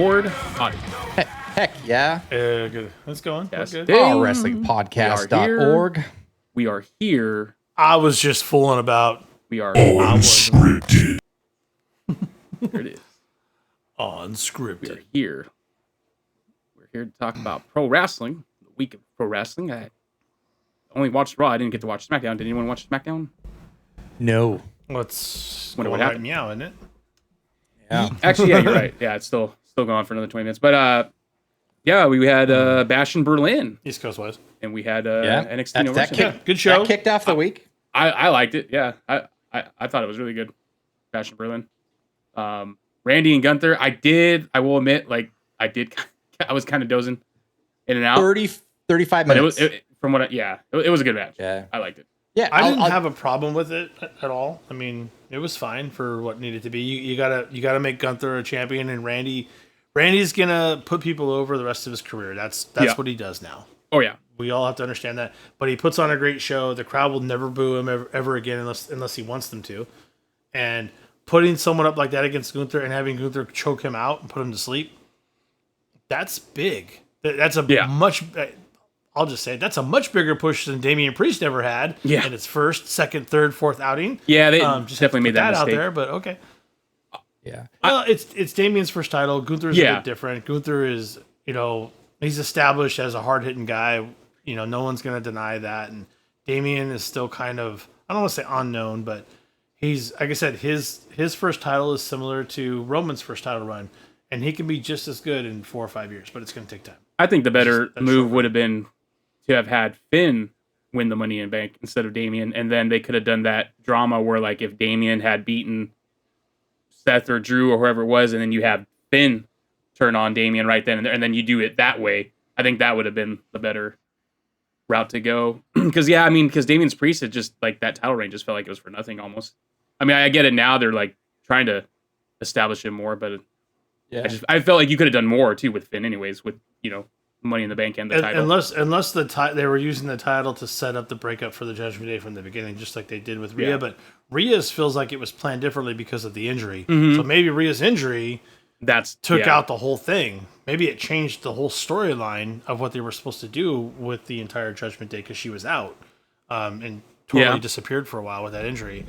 record audio. Heck yeah. Good. It's going. Testing. Good. Allwrestlingpodcast.org. We are here. I was just fooling about. We are Unscripted. There it is. We are Unscripted. here. We're here to talk about pro wrestling. The week of pro wrestling. I only watched Raw. I didn't get to watch SmackDown. Did anyone watch SmackDown? No. What's Wonder what going right happened. meow, isn't it? Yeah. Actually, yeah, you're right. Yeah, it's still going for another 20 minutes. But yeah, we had Bash in Berlin, East Coast wise. and we had Yeah. NXT. That kick- good show. That kicked off the week. I liked it. Yeah, I thought it was really good. Bash in Berlin. Randy and Gunther. I will admit, I was kind of dozing in and out. 35 But minutes. it was a good match. Yeah. I liked it. Yeah, I didn't have a problem with it at all. I mean, it was fine for what needed to be. You gotta make Gunther a champion, and Randy's gonna put people over the rest of his career. That's what he does now. Oh yeah. We all have to understand that. But he puts on a great show. The crowd will never boo him ever again unless he wants them to. And putting someone up like that against Gunther and having Gunther choke him out and put him to sleep, that's big. That's much. I'll just say that's a much bigger push than Damian Priest ever had in its first, second, third, fourth outing. Yeah, they just definitely made that out mistake. there. But okay. Yeah. Well, it's Damian's first title. Gunther's a bit different. Gunther is, he's established as a hard-hitting guy. No one's going to deny that. And Damian is still kind of, I don't want to say unknown, but he's, like I said, his first title is similar to Roman's first title run. And he can be just as good in 4 or 5 years, but it's going to take time. I think the better move would have been to have had Finn win the Money in the Bank instead of Damian. And then they could have done that drama where, if Damian had beaten Seth or Drew or whoever it was, and then you have Finn turn on Damian right then and there, and then you do it that way. I think that would have been the better route to go. Because Damian's Priest had just, that title reign just felt like it was for nothing almost. I mean, I get it now. They're, trying to establish him more, but I felt like you could have done more, too, with Finn anyways, with, Money in the Bank and the title. Unless they were using the title to set up the breakup for the Judgment Day from the beginning, just like they did with Rhea. Yeah. But Rhea's feels like it was planned differently because of the injury. Mm-hmm. So maybe Rhea's injury took out the whole thing. Maybe it changed the whole storyline of what they were supposed to do with the entire Judgment Day because she was out and totally disappeared for a while with that injury.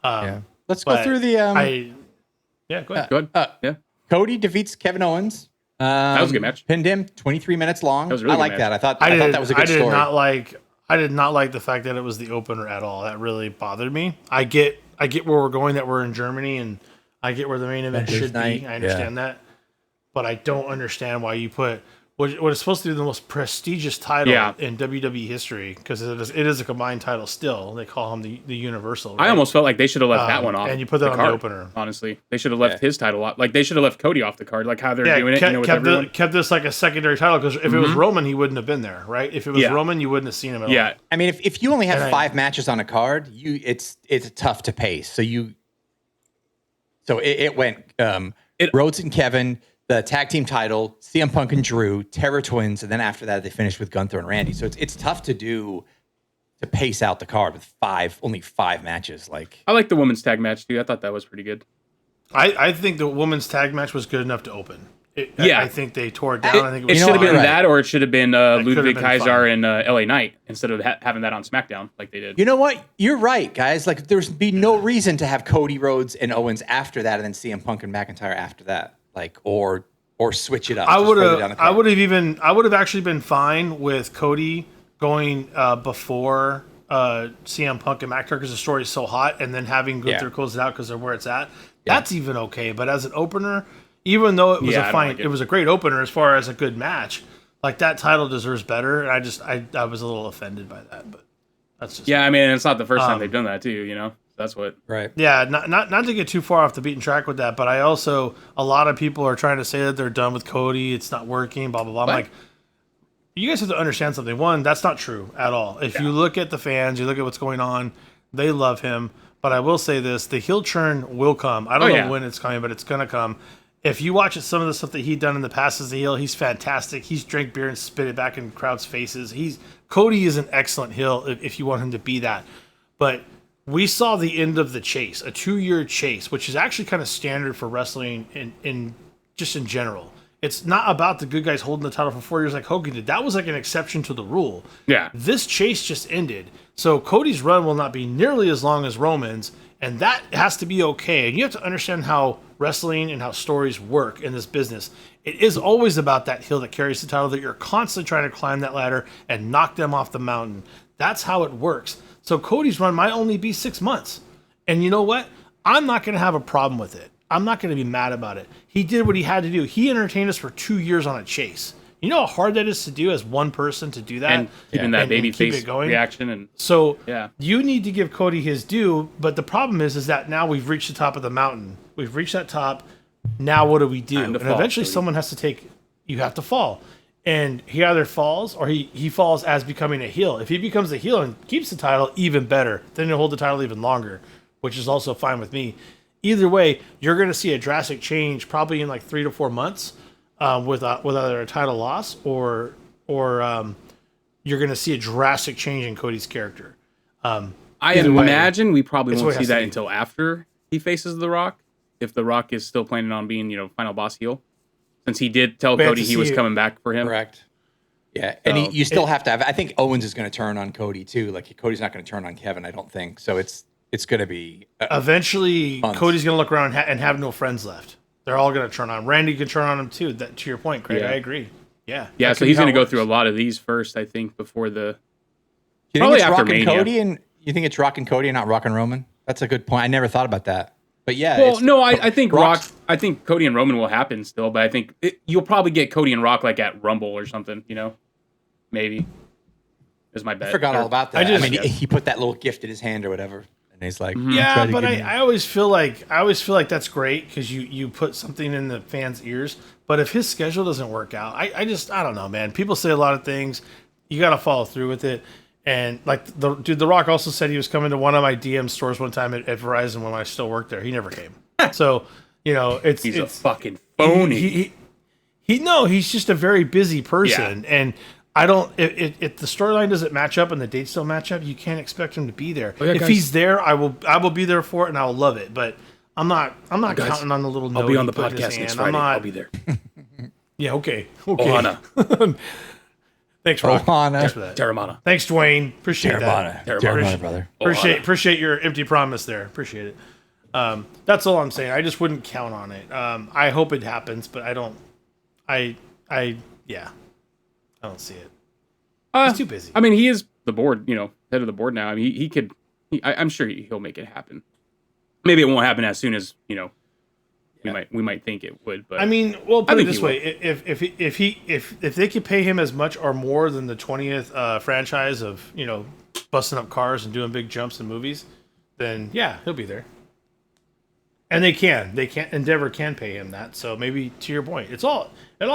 Let's go through the... go ahead. Cody defeats Kevin Owens. That was a good match. Pinned him 23 minutes long. That was a really I like good that. match. I thought that was a good story. I did not like the fact that it was the opener at all. That really bothered me. I get where we're going, that we're in Germany, and I get where the main event should be. I understand that. But I don't understand why you put what is supposed to be the most prestigious title in WWE history, because it is a combined title still. They call him the Universal. Right? I almost felt like they should have left that one off. And you put that on card, the opener. Honestly, they should have left his title off. They should have left Cody off the card, how they're doing it. Kept this like a secondary title, because if it was Roman, he wouldn't have been there, right? If it was Roman, you wouldn't have seen him at all. Yeah. I mean, if you only have 5 matches on a card, it's tough to pace. So it went Rhodes and Kevin, the tag team title, CM Punk and Drew, Terror Twins, and then after that they finished with Gunther and Randy. So it's tough to pace out the card with only 5 matches. I like the women's tag match too. I thought that was pretty good. I think the women's tag match was good enough to open. I think they tore it down. I think it should have been that, or it should have been Ludwig been Kaiser and LA Knight instead of having that on SmackDown like they did. You know what? You're right, guys. There's be no reason to have Cody Rhodes and Owens after that, and then CM Punk and McIntyre after that. Or switch it up. I would have actually been fine with Cody going before CM Punk and McIntyre, because the story is so hot, and then having Gunther close it out because of where it's at. That's even okay. But as an opener, even though it was it was a great opener as far as a good match, that title deserves better. And I was a little offended by that, but that's just I mean, it's not the first time they've done that too. That's what. Right. Yeah, not to get too far off the beaten track with that, but a lot of people are trying to say that they're done with Cody. It's not working, blah, blah, blah. I'm like, you guys have to understand something. One, that's not true at all. If you look at the fans, you look at what's going on, they love him. But I will say this, the heel churn will come. I don't know when it's coming, but it's going to come. If you watch some of the stuff that he's done in the past as a heel, he's fantastic. He's drank beer and spit it back in crowds' faces. Cody is an excellent heel if you want him to be that. But we saw the end of the chase, a 2-year chase, which is actually kind of standard for wrestling in general. It's not about the good guys holding the title for 4 years like Hogan did. That was like an exception to the rule. Yeah. This chase just ended. So Cody's run will not be nearly as long as Roman's, and that has to be okay. And you have to understand how wrestling and how stories work in this business. It is always about that heel that carries the title, that you're constantly trying to climb that ladder and knock them off the mountain. That's how it works. So Cody's run might only be 6 months. And you know what? I'm not going to have a problem with it. I'm not going to be mad about it. He did what he had to do. He entertained us for 2 years on a chase. You know how hard that is to do as one person to do that? And keeping that baby keep face it going? reaction. And So yeah. you need to give Cody his due, but the problem is that now we've reached the top of the mountain. We've reached that top. Now what do we do? Time to And fall, eventually Cody. someone has to take, you have to fall. And he either falls or he falls as becoming a heel. If he becomes a heel and keeps the title, even better. Then he'll hold the title even longer, which is also fine with me. Either way, you're going to see a drastic change probably in like 3 to 4 months with either a title loss or you're going to see a drastic change in Cody's character. I Either way, imagine we probably it's won't what it see has to that be. until after he faces The Rock. If The Rock is still planning on being, final boss heel. Since he did tell We have Cody to he was see it. coming back for him. Correct. Yeah, and So, you still have to have. I think Owens is going to turn on Cody too. Like Cody's not going to turn on Kevin. I don't think so. It's going to be. Eventually, Months. Cody's going to look around and have no friends left. They're all going to turn on. Randy can turn on him too. That, to your point, Craig, Yeah. I agree. Yeah. Yeah, that so could he's be how going to it go through a works. lot of these first, I think, before the. You Probably think it's after Rock and Mania. Cody, and you think it's Rock and Cody and not Rock and Roman? That's a good point. I never thought about that. But yeah. Well, it's- no, I think Rock's- I think Cody and Roman will happen still, but I think you'll probably get Cody and Rock like at Rumble or something, maybe. Is my bet. I forgot all about that. I I mean, just- he put that little gift in his hand or whatever, and he's like, Yeah, try to but give me- I always feel like that's great because you put something in the fans' ears. But if his schedule doesn't work out, I don't know, man. People say a lot of things. You got to follow through with it. And like The Rock also said he was coming to one of my DM stores one time at Verizon when I still worked there. He never came. So it's He's a it's fucking phony. He's just a very busy person, and I don't. If the storyline doesn't match up and the dates don't match up, you can't expect him to be there. Oh, yeah, if guys. he's there, I will be there for it, and I will love it. But I'm not Guys, counting on the little note. I'll be on he the put in his podcast next hand. Friday. I'm not, I'll be there. Yeah. Okay. Ohana. Thanks, Rock. Ohana. Thanks for that. Terramana. Thanks, Dwayne. Appreciate Terramana. that. Terramana, brother. Appreciate your empty promise there. Appreciate it. That's all I'm saying. I just wouldn't count on it. I hope it happens, but I don't. I don't see it. He's too busy. I mean, he is the board, head of the board now. I mean, he could. I'm sure he'll make it happen. Maybe it won't happen as soon as we might think it would. But I mean, well, put it think this he way: if they could pay him as much or more than the 20th franchise of busting up cars and doing big jumps in movies, then yeah, he'll be there. And they can Endeavor can pay him that. So maybe to your point, it all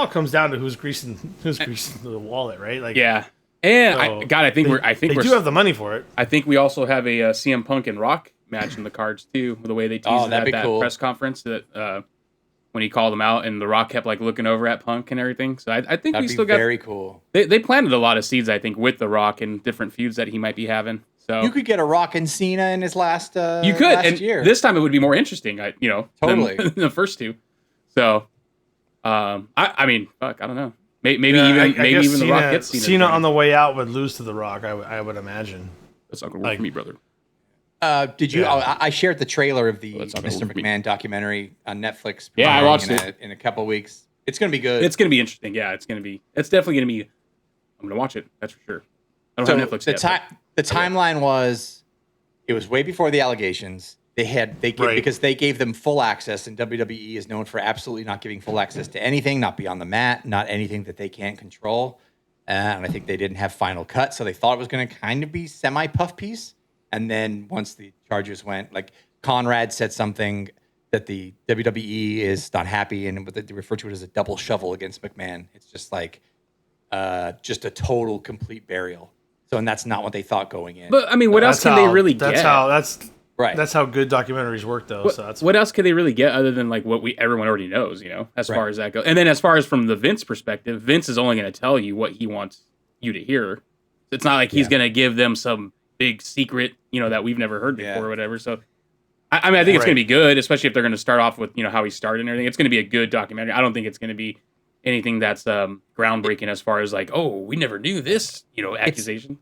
comes down to who's greasing the wallet, right? Like yeah, and so I think they do have the money for it. I think we also have a CM Punk and Rock match in the cards too. The way they teased it that'd at be that cool. press conference that when he called him out and the Rock kept like looking over at Punk and everything. So I think we That'd still be got very cool. They planted a lot of seeds, I think, with the Rock and different feuds that he might be having. So You could get a Rock and Cena in his last. you could, last and year. this time it would be more interesting. Totally. than the first two. So, I mean, fuck, I don't know. Maybe Yeah, even I guess even the Rock gets Cena. Cena on the way out would lose to the Rock. I would imagine. That's not gonna work for me, brother. Did you? Yeah. I shared the trailer of the Well, that's not gonna Mr. work for me. McMahon documentary on Netflix. Yeah, I premiering watched it. in a couple weeks. It's gonna be good. It's gonna be interesting. Yeah, it's definitely gonna be. I'm gonna watch it. That's for sure. I don't have Netflix the yet. the timeline was, it was way before the allegations. Right. Because they gave them full access, and WWE is known for absolutely not giving full access to anything, not beyond the mat, not anything that they can't control. And I think they didn't have final cut, so they thought it was going to kind of be semi puff piece. And then once the charges went, like Conrad said something that the WWE is not happy, and what they refer to it as a double shovel against McMahon. It's just like just a total complete burial. So, and that's not what they thought going in. But I mean, what else can they really get? Right. That's how good documentaries work, though. So that's What else could they really get other than like what everyone already knows, as far as that goes. And then as far as from the Vince perspective, Vince is only going to tell you what he wants you to hear. It's not like he's going to give them some big secret, that we've never heard before or whatever. So, I mean, I think it's going to be good, especially if they're going to start off with, how he started and everything. It's going to be a good documentary. I don't think it's going to be anything that's groundbreaking as far as like, oh, we never knew this, accusation.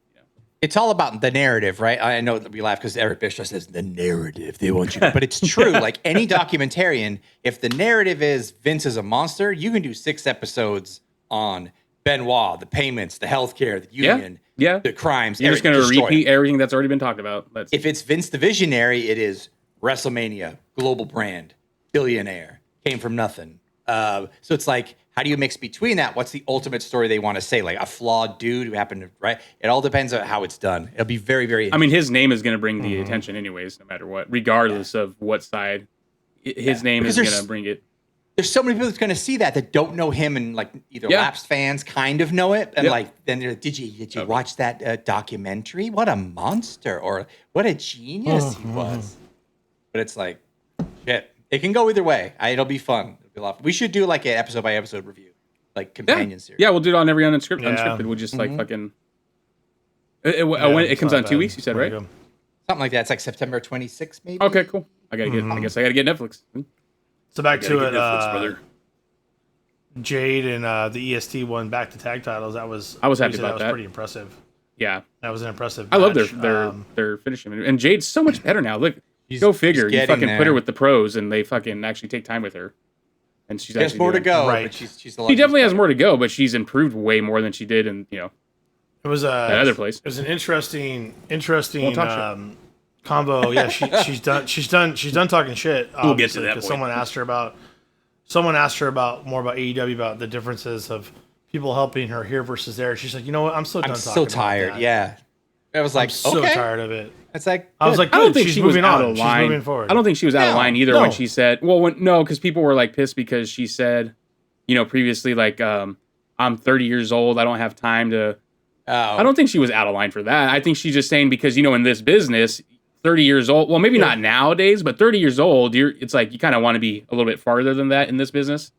It's all about the narrative, right? I know that we laugh because Eric Bischoff says the narrative they want you to, but it's true. Like any documentarian, if the narrative is Vince is a monster, you can do 6 episodes on Benoit, the payments, the healthcare, the union, the crimes. You're just going to repeat everything that's already been talked about. If it's Vince the Visionary, it is WrestleMania, global brand, billionaire, came from nothing. So it's like, how do you mix between that? What's the ultimate story they want to say? Like a flawed dude who happened to, right? It all depends on how it's done. It'll be very, very I mean, his name is going to bring the attention anyways, no matter what, regardless of what side. His name is going to bring it. There's so many people that's going to see that don't know him, and like either lapsed fans kind of know it, and like then they're like, did you watch that documentary? What a monster, or what a genius he was. But it's like, shit. It can go either way. It'll be fun. It'll be a lot. We should do like an episode by episode review, like companion series. Yeah, we'll do it on every unscripted. Unscripted. We'll just like fucking. When it comes out in 2 weeks, you said, right? Something like that. It's like September 26th, maybe. Okay, cool. I gotta get. I guess I gotta get Netflix. So back to it. Netflix, Jade and the EST won back to tag titles. I was happy about that. Was pretty impressive. Yeah, that was an impressive. I love their finishing, and Jade's so much better now. Look. Go figure. You fucking put her with the pros, and they fucking actually take time with her. And she has more to go. Right. She definitely has more to go, but she's improved way more than she did in it was that other place. It was an interesting combo. Yeah, she's done talking shit. We'll get to that point. Someone asked her about more about AEW, about the differences of people helping her here versus there. She's like, you know what? I'm so done. I'm so tired. About that. Yeah. I was like, I'm so tired of it. It's like, I was like, I don't think she's she was moving out on. of line. She's moving forward. I don't think she was out of line either when she said, because people were like pissed because she said, previously, like, I'm 30 years old. I don't have time to. I don't think she was out of line for that. I think she's just saying because, in this business, 30 years old, well, maybe not nowadays, but 30 years old, it's like you kind of want to be a little bit farther than that in this business.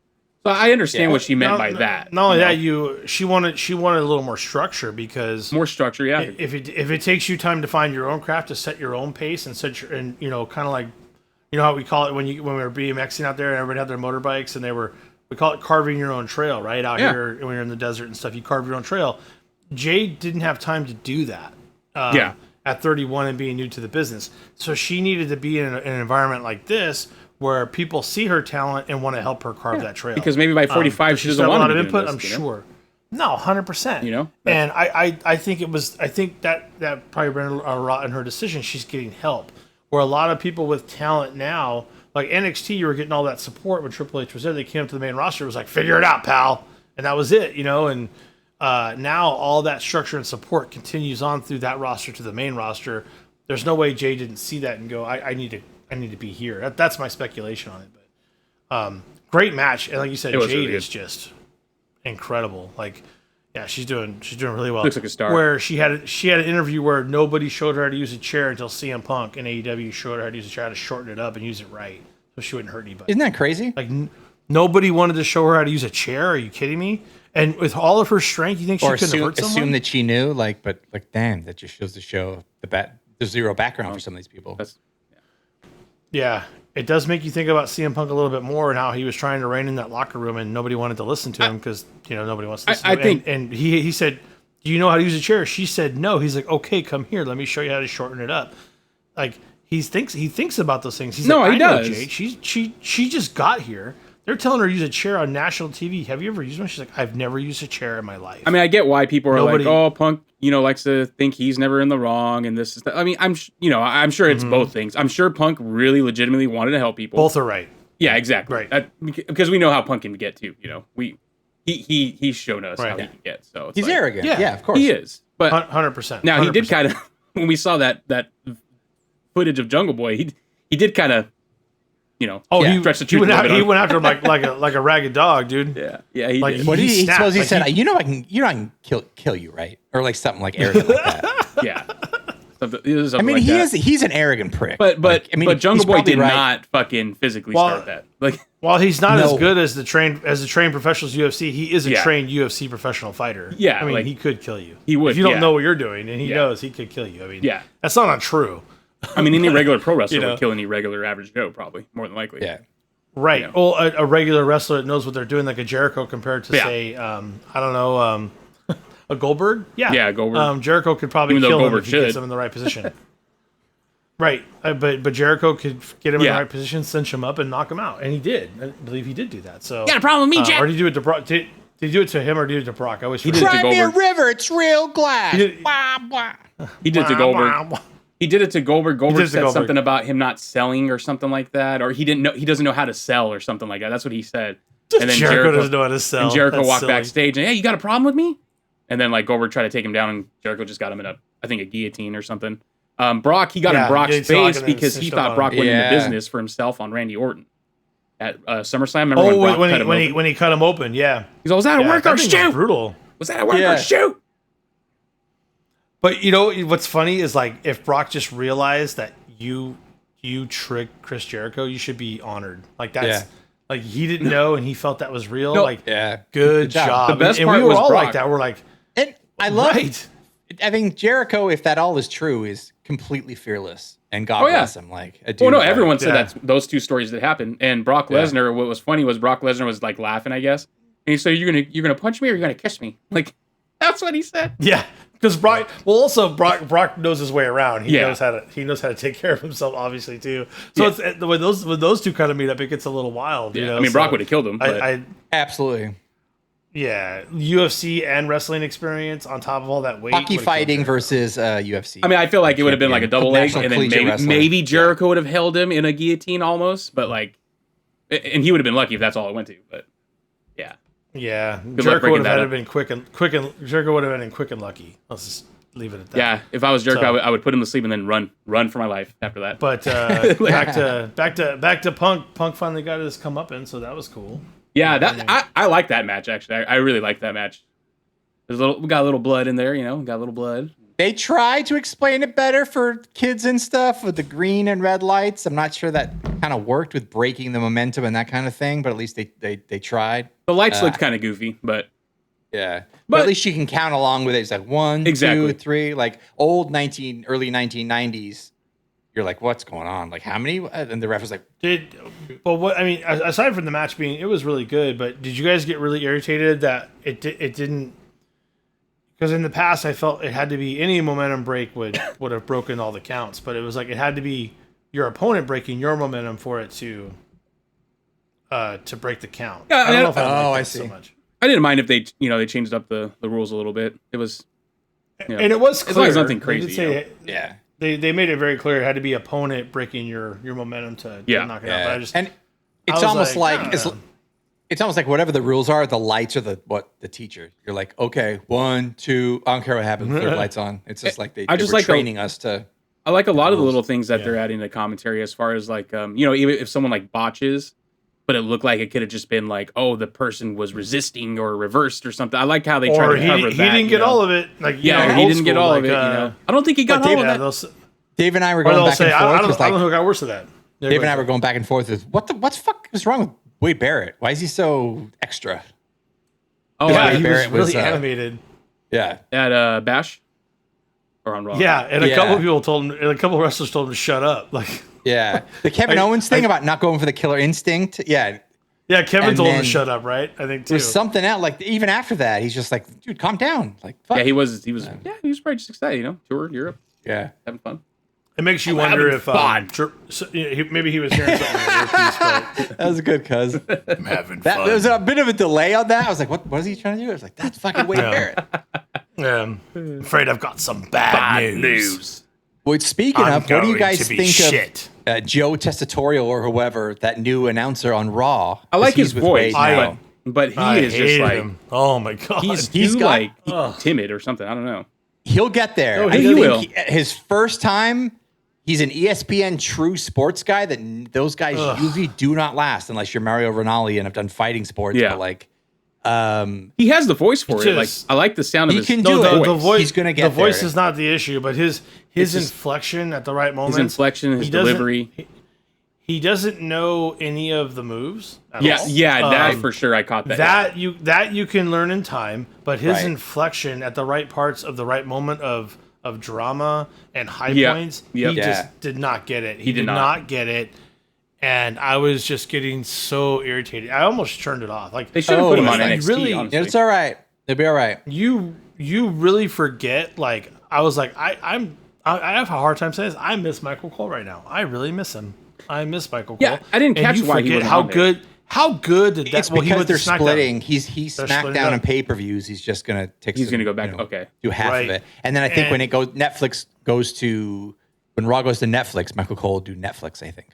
So I understand what she meant by that. Not only that, she wanted a little more structure because more structure. Yeah. If it takes you time to find your own craft, to set your own pace and kind of like, how we call it when we were BMXing out there and everybody had their motorbikes and we call it carving your own trail, right? Out here when you're in the desert and stuff, you carve your own trail. Jade didn't have time to do that. At 31 and being new to the business, so she needed to be in an environment like this where people see her talent and want to help her carve that trail. Because maybe by 45 she doesn't want a lot of input. I'm sure. No, 100%. And I think that probably ran a lot in her decision. She's getting help. Where a lot of people with talent now, like NXT, you were getting all that support when Triple H was there. They came up to the main roster. It was like, figure it out, pal, and that was it. And now all that structure and support continues on through that roster to the main roster. There's no way Jay didn't see that and go, I need to be here. That's my speculation on it. But great match, and like you said, Jade really is just incredible. Like, yeah, she's doing really well. Looks like a star. Where she had an interview where nobody showed her how to use a chair until CM Punk and AEW showed her how to use a chair, how to shorten it up and use it right, so she wouldn't hurt anybody. Isn't that crazy? Like nobody wanted to show her how to use a chair. Are you kidding me? And with all of her strength, you think she couldn't hurt someone? Assume that she knew, but damn, that just shows the zero background for some of these people. Yeah, it does make you think about CM Punk a little bit more and how he was trying to rein in that locker room and nobody wanted to listen to him because nobody wants to listen to him. And he said, "Do you know how to use a chair?" She said, "No." He's like, "Okay, come here. Let me show you how to shorten it up." Like he thinks about those things. He's like, he does. Jade. She just got here. They're telling her to use a chair on national TV. Have you ever used one? She's like, I've never used a chair in my life. I mean, I get why people are like, oh, Punk, likes to think he's never in the wrong and this is. I mean, I'm sure it's both things. I'm sure Punk really legitimately wanted to help people. Both are right. Yeah, exactly. Right. Because we know how Punk can get too. He's shown us how he can get. So he's arrogant. Yeah, of course he is. But 100%. Now he did kind of when we saw that footage of Jungle Boy, he did kind of. He stretched the truth. He went after him like a ragged dog, dude. Yeah, he did. What he suppose he said? I can kill you, right? Or like something like arrogant like that. Yeah. I mean, he's an arrogant prick. But Jungle Boy did not fucking physically start that. Like, while he's not as good as the trained professionals UFC, he is a trained UFC professional fighter. Yeah, I mean, he could kill you. He would. If you don't know what you're doing, and he knows, he could kill you. I mean, that's not untrue. I mean, any regular pro wrestler would kill any regular average Joe, probably, more than likely. Yeah. Right. You know. Well, a regular wrestler that knows what they're doing, like a Jericho, compared to say, I don't know, a Goldberg. Yeah. Yeah, Goldberg. Jericho could probably Even though kill him Goldberg if he gets should. him in the right position. Right. But Jericho could get him in the Yeah. right position, cinch him up, and knock him out, and he did. I believe he did do that. So Got a problem with me, Jack? Or did he do it to Brock? Did he do it to him or did he do it to Brock? I always He did it forget. to Cry me a Goldberg. river, it's real glass. He did- Wah, wah. He did it to Goldberg. He did it to Goldberg. did Goldberg it to said Goldberg. something about him not selling or something like that, or he didn't know. He doesn't know how to sell or something like that. That's what he said. And then Jericho doesn't know how to sell. And Jericho That's walked silly. backstage and, hey, you got a problem with me? And then like Goldberg tried to take him down, and Jericho just got him in I think a guillotine or something. Brock, he got in Brock's yeah, he's talking face and because he cinched thought up Brock on went into Yeah. business for himself on Randy Orton at SummerSlam. Remember when Brock cut him open? when he cut him open, yeah. He's like, was that a Yeah, work that or thing was shoot? brutal. Was that a work Yeah. or shoot? But you know what's funny is like if Brock just realized that you tricked Chris Jericho, you should be honored. Like that's Yeah. like he didn't know and he felt that was real. No. Like Yeah. good job. The best and part we were was all Brock. like that. We're like, And I love right. I mean, Jericho, if that all is true, is completely fearless. And God Oh, yeah. bless him. Like, a dude, Well, no, like- everyone said Yeah. that those two stories did happen. And Brock Lesnar, what was funny was Brock Lesnar was like laughing, I guess. And he said, you're gonna punch me or you're gonna kiss me? Like, that's what he said. Yeah. Because Brock, well, also Brock knows his way around. He Yeah. knows how to take care of himself, obviously too. So it's when those two kind of meet up, it gets a little wild. You Yeah. know? I mean, So Brock would have killed him. But Absolutely. yeah, UFC and wrestling experience on top of all that weight. Hockey would've fighting killed Jericho. versus UFC. I mean, I feel like it would have been like a double leg, National and then collegiate maybe, wrestler. maybe Jericho would have held him in a guillotine almost, but like, and he would have been lucky if that's all it went to. But yeah, Yeah, luck Jericho breaking would have that had to up. been quick and Jericho would have been in quick and lucky. Let's just leave it at that. yeah. If I was Jericho, So- I would put him to sleep and then run for my life after that. But back to Punk. Punk finally got his comeuppance, so that was cool. Yeah, I like that match actually. I really like that match. We got a little blood in there, you know. We got a little blood. They tried to explain it better for kids and stuff with the green and red lights. I'm not sure that kind of worked with breaking the momentum and that kind of thing, but at least they tried. The lights looked kind of goofy, but Yeah. But But- at least you can count along with it. It's like 1, Exactly. 2, 3, like early 1990s. You're like, what's going on? Like, how many? And the ref was like, Aside from the match being, it was really good. But did you guys get really irritated that it didn't? Because in the past, I felt it had to be any momentum break would have broken all the counts, but it was like it had to be your opponent breaking your momentum for it to break the count. Yeah, I don't know if I, oh, liked I that so see. much. I didn't mind if they changed up the rules a little bit. It was, And it was clear. as long as nothing They crazy. did say yeah. they made it very clear it had to be opponent breaking your momentum to knock it out. But I just and I it's was almost like, like, I don't know. it's almost like whatever the rules are, the lights are the teacher. You're like, okay, 1, 2, I don't care what happens. Third light's on. It's just like they just were like training us to. I like a lot of the little things that they're adding to commentary as far as like, even if someone like botches, but it looked like it could have just been like, oh, the person was resisting or reversed or something. I like how they try or to cover he that. didn't get all of it. Like he didn't get all of it. I don't think he got all of that. Dave and I were Or going they'll back say, and I forth. don't It's like, know who got worse of that. Dave and I were going back and forth with what the fuck is wrong with Wade Barrett? Why is he so extra? Oh, Yeah, Wade he Barrett was was, really animated. Yeah. at Bash or on Raw. Yeah, and a Yeah. couple of people told him, and a couple of wrestlers told him to shut up. Like, Yeah. The Kevin Owens thing about not going for the killer instinct. Yeah. yeah, Kevin And told him then to shut up, right? I think too. There's something else. Like, even after that, he's just like, dude, calm down. Like, fuck. Yeah, he was probably just excited, toured Europe, Yeah. having fun. It makes you wonder if fun. maybe he was hearing something in the earpiece, but That was good, cuz. I'm having There was a bit of a delay on that. I was like, what is he trying to do? I was like, that's fucking Wade Barrett. Afraid I've got some bad news. Well, speaking I'm of, what do you going guys to be think shit. of Joe Testatorial or whoever, that new announcer on Raw? I like 'Cause he's his with voice, Wade now. but he I is just hated like him. Oh my god, he's He's too got- timid or something. I don't know. He'll get there. Oh, I he think will. His first time, he's an ESPN true sports guy that those guys usually do not last unless you're Mario Ronaldo and have done fighting sports. Yeah. But like, He has the voice for it. Like just- I like the sound of He his can No, do it. the voice. He's gonna get the voice there. is not the issue, but his just- inflection at the right moment. his inflection, his he doesn't- delivery. He doesn't know any of the moves. At Yeah, all. yeah, that for sure. I caught that. That you can learn in time, but his Right. inflection at the right parts of the right moment of drama and high Yeah. points, Yep. he Yeah. just did not get it. He did did not. not get it. and I was just getting so irritated. I almost turned it off. Like They should have put him on like, NXT. really- honestly. It's all right. They'll be all right. you really forget. Like I was like I have a hard time saying this. I miss Michael Cole right now. I really miss him. I miss Michael Cole. Yeah, I didn't And catch you why he forget wasn't how on there. good. How good did that? It's Well, he because went to they're SmackDown. splitting. He's They're SmackDown splitting up. and pay-per-views. He's just gonna take. He's going to go back. Okay. do half Right. of it, and then I think when And- it goes, Netflix goes to when Raw goes to Netflix. Michael Cole will do Netflix, I think.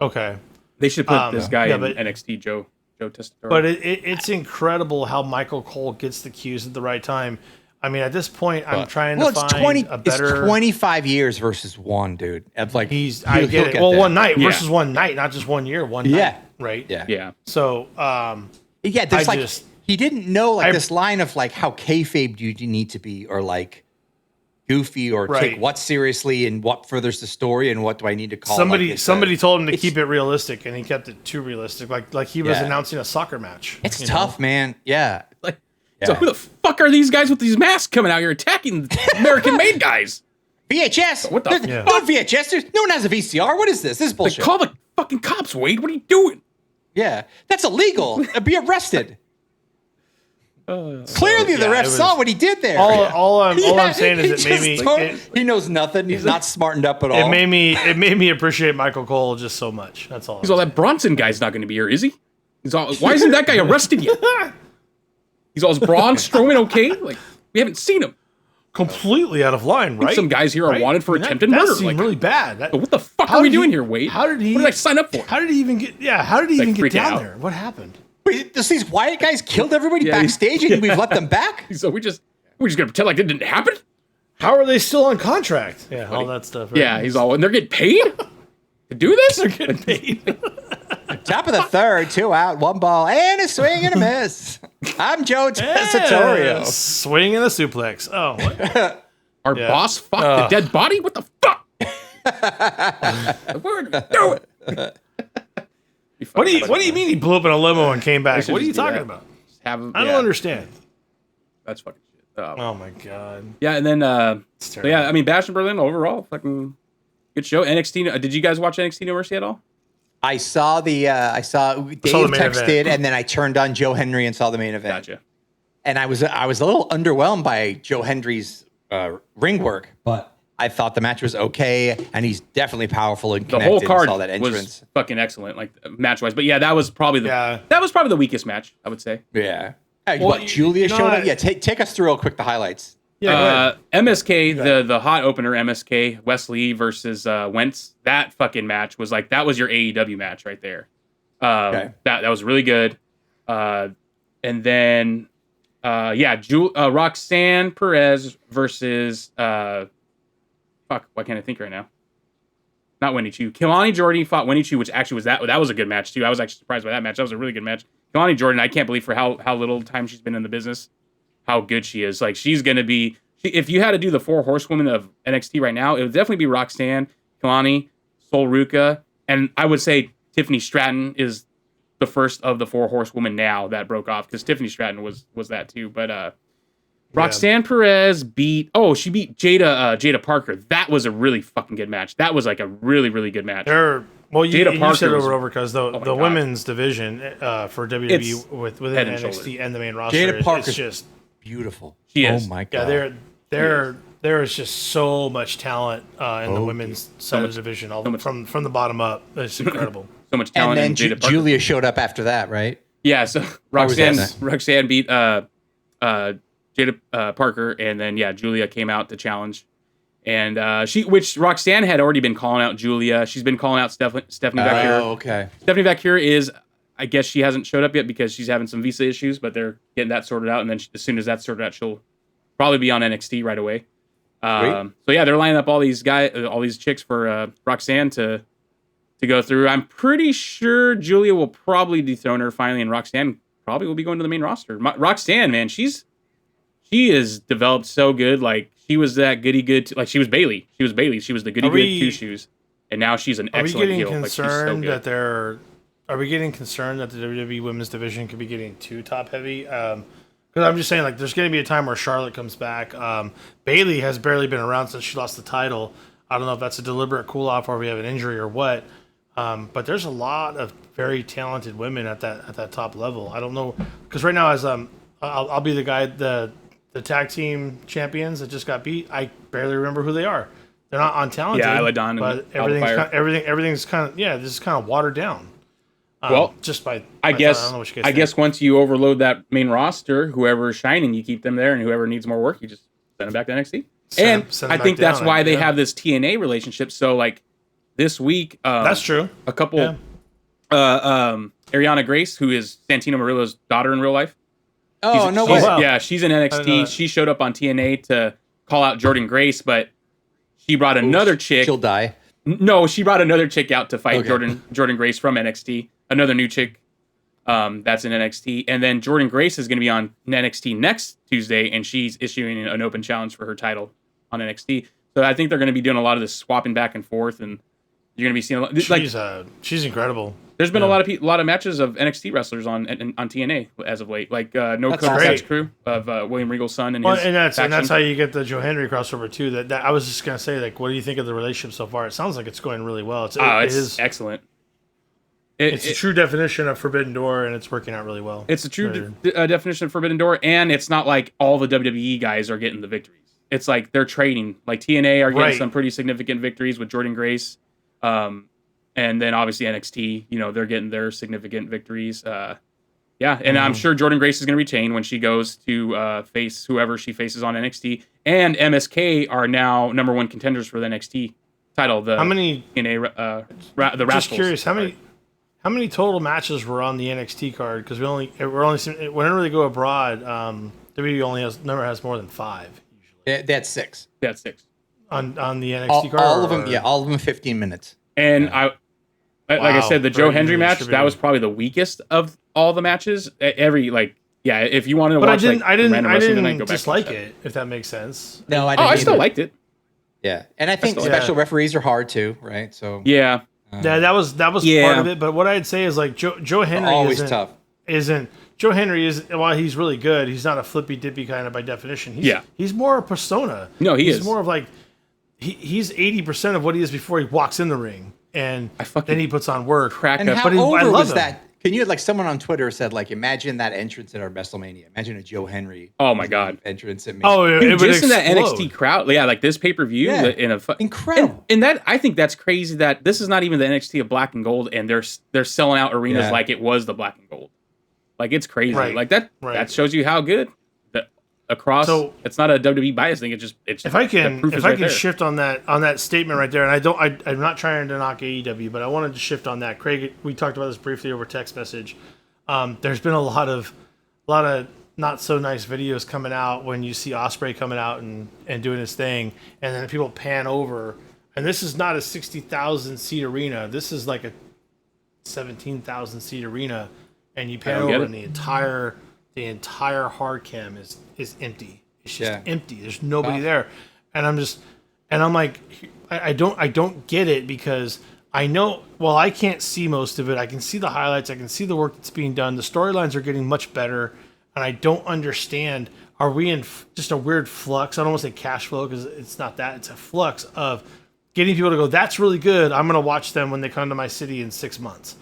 Okay. They should put this guy yeah, in but- NXT, Joe Testador. But it's incredible how Michael Cole gets the cues at the right time. I mean, at this point, I'm trying to find a better. It's 25 years versus one, dude. Of like I he'll get it. get Well, there. one night Yeah. versus one night, not just 1 year. One Yeah. night, right? Yeah, yeah. So, yeah. There's I like just- he didn't know like I- this line of like how kayfabe you need to be, or like goofy, or Right. take what seriously and what furthers the story, and what do I need to call. somebody like, it's somebody told him to it's- keep it realistic, and he kept it too realistic. Like he was Yeah. announcing a soccer match. It's you know? tough, man. Yeah. Like, Yeah. so who the fuck are these guys with these masks coming out here attacking American-made guys? VHS. What the There's fuck? no VHS. No one has a VCR. What is this? This is Like, bullshit. call the fucking cops, Wade. What are you doing? Yeah, that's illegal. Be arrested. Clearly, the yeah, ref it was- saw what he did there. All I'm Yeah, saying is he it made just me told- he knows nothing. He's not smartened up at all. it made me appreciate Michael Cole just so much. That's all. He's all, that Bronson guy's not going to be here, is he? He's all, why isn't that guy arrested yet? He's all, is Braun Strowman okay? Like, we haven't seen him. completely out of line, right? Some guys here are Right? wanted for I mean, attempted that murder. seemed Like, really bad. That- what the fuck how are we did he- doing here, Wade? how did he- What did I sign up for? How did he even get? Yeah, how did he even get freaking down out. there? What happened? Wait, these white guys killed everybody Yeah, backstage, and we've let them back. So we're just going to pretend like it didn't happen? How are they still on contract? Yeah, all that stuff. Right? Yeah, he's all, and they're getting paid to do this? They're getting paid. Top of the third, 2 out, 1 ball, and a swing and a miss. I'm Joe Tessitorio. Swing and a suplex. Oh, what? Our Yeah. boss fucked the dead body? What the fuck? What are we doing? What do you mean he blew up in a limo and came back? should What are you just do talking that. about? Have, I don't understand. That's fucking shit. Oh my god. Yeah, and then so terrible. yeah, I mean Bash in Berlin overall, fucking good show. NXT. Did you guys watch NXT No Mercy at all? I saw Dave the main texted, event. and then I turned on Joe Henry and saw the main event. Gotcha. And I was a little underwhelmed by Joe Henry's ring work, but I thought the match was okay, and he's definitely powerful and The connected. whole card saw that entrance. was fucking excellent, like match wise. But yeah, that was probably Yeah. the weakest match, I would say. Yeah. Hey, Well, what, Julia you know showed up? what? Yeah, take us through real quick the highlights. Yeah. go ahead. MSK, the hot opener, MSK Wesley versus Wentz. That fucking match was like that was your AEW match right there. Okay. That was really good. And then Roxanne Perez versus fuck, why can't I think right now? Not Wendy Chu. Kelani Jordan fought Wendy Chu, which actually was that was a good match too. I was actually surprised by that match. That was a really good match. Kelani Jordan, I can't believe for how little time she's been in the business, how good she is. Like she's gonna be. If you had to do the 4 horsewomen of NXT right now, it would definitely be Roxanne, Kelani, Sol Ruka, and I would say Tiffany Stratton is the first of the 4 horsewomen now that broke off because Tiffany Stratton was that too. But Roxanne Perez beat Jada Parker. That was a really fucking good match. That was like a really, really good match. Well, you Parker said was- over because the God. women's division for WWE It's within head and NXT shoulders. and the main roster, Jada Parker's it's just beautiful. She is. Oh my yeah, god. there is just so much talent in the women's side of the division, from the bottom up. It's incredible. So much And talent then in Jada Parker. Julia showed up after that, right? Yeah, so was that? Roxanne beat Jada Parker, and then Julia came out to challenge, and Roxanne had already been calling out Julia. She's been calling out Stephanie Vacure. Oh, okay. Stephanie Vacure is, I guess she hasn't showed up yet because she's having some visa issues, but they're getting that sorted out, and then as soon as that's sorted out, she'll probably be on NXT right away. So yeah, they're lining up all these chicks for Roxanne to go through. I'm pretty sure Julia will probably dethrone her finally, and Roxanne probably will be going to the main roster. Roxanne, man, she is developed so good. Like she was that goody good. Like she was Bailey. She was the goody good two shoes, and now she's an excellent heel. Are we getting Like, she's so concerned good. Are we getting concerned that the WWE women's division could be getting too top heavy? Because I'm just saying, like, there's going to be a time where Charlotte comes back. Bailey has barely been around since she lost the title. I don't know if that's a deliberate cool off or we have an injury or what. But there's a lot of very talented women at that top level. I don't know, because right now, as I'll be the guy, the tag team champions that just got beat. I barely remember who they are. They're not untalented. Yeah, Iladon but and everything's kind of this is kind of watered down. Just by I guess don't know what you guys think. guess once you overload that main roster, whoever's shining, you keep them there, and whoever needs more work, you just send them back to NXT. Send I them think back that's down, why they yeah. have this TNA relationship. So like this week, That's true. a couple, Yeah. Ariana Grace, who is Santino Murillo's daughter in real life. Oh, no way. wow. Yeah, she's in I didn't know NXT. that. She showed up on TNA to call out Jordan Grace, but she brought another chick. She'll die. No, she brought another chick out to fight Okay. Jordan Grace from NXT. Another new chick that's in NXT. And then Jordan Grace is going to be on NXT next Tuesday, and she's issuing an open challenge for her title on NXT. So I think they're going to be doing a lot of this swapping back and forth, and you're going to be seeing a lot. She's incredible. There's been a lot of matches of NXT wrestlers on TNA as of late, like No That's Code great. Catch Crew of William Regal's son and Well, his and that's faction. how you get the Joe Henry crossover too. That I was just gonna say, like, what do you think of the relationship so far? It sounds like it's going really well. It it's is. excellent. It's a true definition of Forbidden Door, and it's working out really well. It's a true definition of Forbidden Door, and it's not like all the WWE guys are getting the victories. It's like they're trading. Like TNA are getting Right. some pretty significant victories with Jordan Grace, and then obviously NXT. They're getting their significant victories. And I'm sure Jordan Grace is going to retain when she goes to face whoever she faces on NXT. And MSK are now number one contenders for the NXT title. How many? TNA the Rascals. Just curious, how many total matches were on the NXT card? Because we're only whenever they go abroad, WWE never has more than 5 usually That's 6. That's 6. on the NXT card. All of them, all of them 15 minutes. And like I said, the Joe Very Hendry evenly match, that distributed. was probably the weakest of all the matches. If you wanted to But watch I didn't random wrestling tonight, go back and dislike watch that. it, if that makes sense. No, I Oh, didn't. I still either. liked it. Yeah, and I think still- special referees are hard too, right? So Yeah. Yeah, that was Yeah. part of it. But what I'd say is like Joe Henry always isn't, tough. Isn't Joe Henry is while he's really good, he's not a flippy dippy kind of by definition. He's more a persona. No, he's is. more of like he's 80% of what he is before he walks in the ring, and then he puts on work. Crack And up. how But I over love was him. that? Can you someone on Twitter said imagine that entrance at our WrestleMania. Imagine a Joe Henry. Oh my God. Entrance at me. Oh, it would Just in that explode. NXT crowd, like this pay per view, Yeah. in a Incredible. And that I think that's crazy that this is not even the NXT of Black and Gold, and they're selling out arenas Yeah. like it was the Black and Gold. Like it's crazy. Right. Like that. Right. That shows you how good across. So- it's not a WWE bias thing. It's If I the can, proof if is I right can there. shift on that statement right there, and I'm not trying to knock AEW, but I wanted to shift on that. Craig, we talked about this briefly over text message. There's been a lot of not so nice videos coming out when you see Ospreay coming out and doing his thing, and then people pan over, and this is not a 60,000 seat arena. This is like a 17,000 seat arena, and you pan don't get over, it. and the entire hard cam is empty. It's just Yeah. empty. There's nobody there, and I'm like, I don't get it, because I know, well, I can't see most of it. I can see the highlights. I can see the work that's being done. The storylines are getting much better, and I don't understand. Are we in just a weird flux? I don't want to say cash flow, because it's not that. It's a flux of getting people to go, that's really good. I'm going to watch them when they come to my city in 6 months.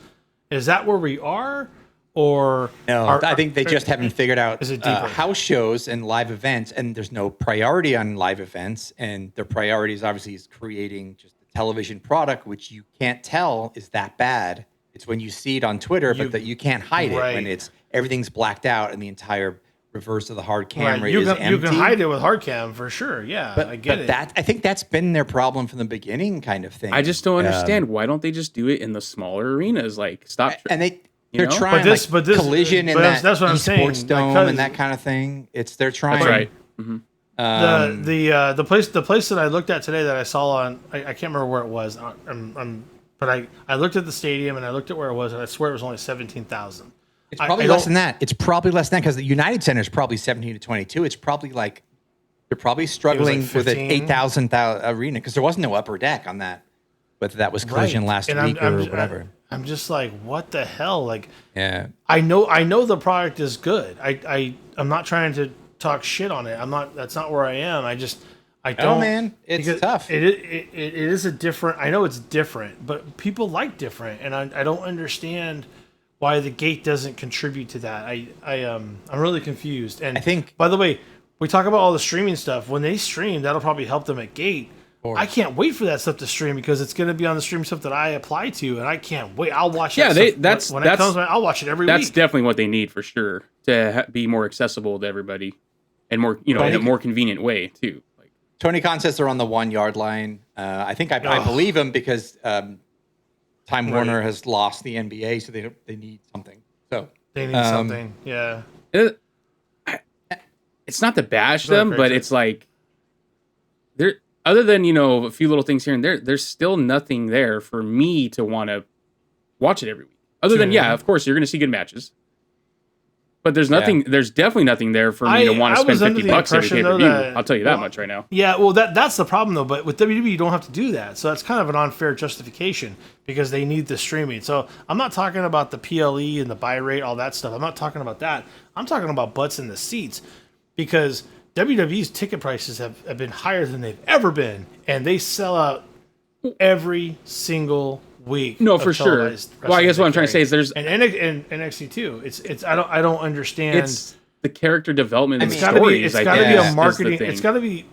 Is that where we are? Or No, I think they just haven't figured out Is it deeper? house shows and live events, and there's no priority on live events, and their priorities obviously is creating just a television product, which you can't tell is that bad. It's when you see it on Twitter, but that you can't hide it when Right. everything's blacked out and the entire reverse of the hard camera right, you is can, empty. you can hide it with hard cam for sure. Yeah, I get it. I think that's been their problem from the beginning, kind of thing. I just don't understand. Why don't they just do it in the smaller arenas? Like stop. And they're know? trying But this- collision and but that that's what I'm saying, sports dome because- and that kind of thing. They're trying. That's right. The place that I looked at today that I saw on, I can't remember where it was. But I looked at the stadium and I looked at where it was, and I swear it was only 17,000. It's probably less than that. It's probably less than that because the United Center is probably 17 to 22. It's probably they're probably struggling with an 15. 8,000 arena because there wasn't no upper deck on that. Whether that was collision last And week or whatever. I'm just like, what the hell? Like, Yeah. I know the product is good. I'm not trying to talk shit on it. That's not where I am. I don't, man, it's tough. It is a different. I know it's different, but people like different, and I don't understand why the gate doesn't contribute to that. I'm really confused. And I think, by the way, we talk about all the streaming stuff. When they stream, that'll probably help them at gate. I can't wait for that stuff to stream because it's going to be on the stream stuff that I apply to, and I can't wait. I'll watch. Yeah, that when it comes. I'll watch it every week. That's definitely what they need for sure to be more accessible to everybody, and more in a more convenient way too. Like Tony Khan says they're on the 1 yard line. I think I believe him because Time Warner has lost the NBA, so they need something. So they need something. Yeah. It's not to bash them, but it's like there. Other than, a few little things here and there, there's still nothing there for me to want to watch it every week. Other than, of course, you're going to see good matches. But there's nothing. Yeah. There's definitely nothing there for me to want to spend $50 every pay-per-view. I'll tell you that much right now. Yeah, well, that's the problem, though. But with WWE, you don't have to do that. So that's kind of an unfair justification because they need the streaming. So I'm not talking about the PLE and the buy rate, all that stuff. I'm not talking about that. I'm talking about butts in the seats because WWE's ticket prices have been higher than they've ever been, and they sell out every single week. No, for sure. Well, I guess what I'm trying to say is there's and NXT too. It's I don't understand. It's the character development. It's got to be. It's got to be a marketing. It's got to be.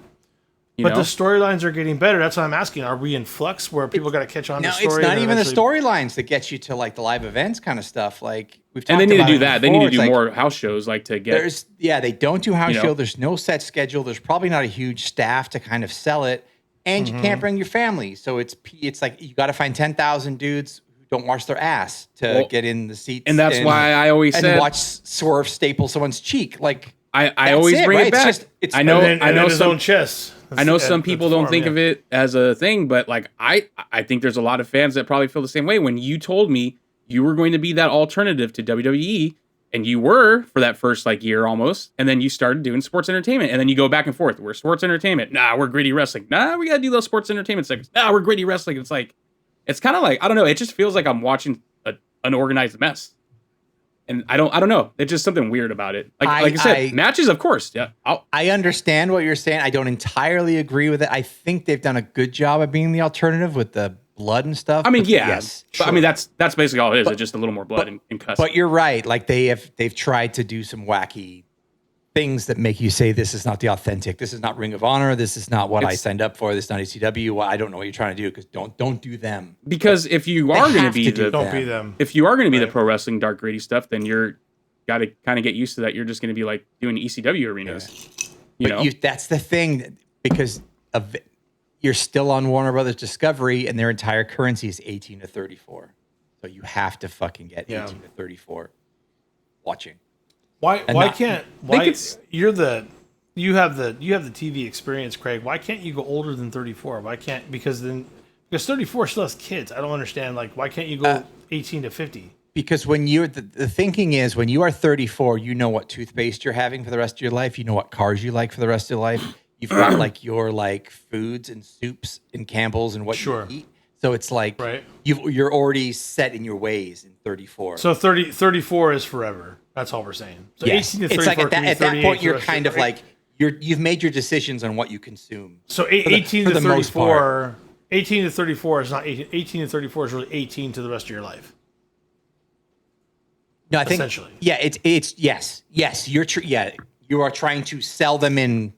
But the storylines are getting better. That's what I'm asking. Are we in flux where people got to catch on to the story? No, it's not even the storylines that get you to like the live events kind of stuff. Like we've talked and they need about to do that. They need to do like, more house shows, like to get. They don't do house show. There's no set schedule. There's probably not a huge staff to kind of sell it, and you can't bring your family. So it's like you got to find 10,000 dudes who don't wash their ass to get in the seats. And that's why I always said watch Swerve staple someone's cheek. Like I always bring it back. I know his own chest. I know some people don't think of it as a thing, but like I think there's a lot of fans that probably feel the same way. When you told me you were going to be that alternative to WWE, and you were for that first like year almost, and then you started doing sports entertainment, and then you go back and forth. We're sports entertainment. Nah, we're gritty wrestling. Nah, we gotta do those sports entertainment segments. Nah, we're gritty wrestling. It's kind of like I don't know. It just feels like I'm watching an organized mess. And I don't know. It's just something weird about it. Like I said, matches, of course. Yeah, I understand what you're saying. I don't entirely agree with it. I think they've done a good job of being the alternative with the blood and stuff. I mean, yes. Sure. But, I mean, that's basically all it is. It's just a little more blood and cuss. But you're right. Like they've tried to do some wacky things that make you say this is not the authentic. This is not Ring of Honor. This is not what I signed up for. This is not ECW. Well, I don't know what you're trying to do because don't do them. Because if you are going to be them. If you are going to be the pro wrestling dark gritty stuff, then you're got to kind of get used to that. You're just going to be like doing ECW arenas. Yeah. That's the thing because you're still on Warner Brothers Discovery and their entire currency is 18 to 34. So you have to fucking get 18 to 34 watching. You have the TV experience, Craig. Why can't you go older than 34? Because 34 still has kids. I don't understand. Like, why can't you go 18 to 50? Because when you're the thinking is when you are 34, you know what toothpaste you're having for the rest of your life. You know what cars you like for the rest of your life. You've got like your like foods and soups and Campbell's and what you eat. So it's like you're already set in your ways in 34. So 34 is forever. That's all we're saying. So yes. 18 to 34 it's like at that point you're kind of like you've made your decisions on what you consume. So 18 to 34. 18 to 34 is not 18. 18 to 34 is really 18 to the rest of your life. No, I think essentially. Yeah, it's yes. You are trying to sell them in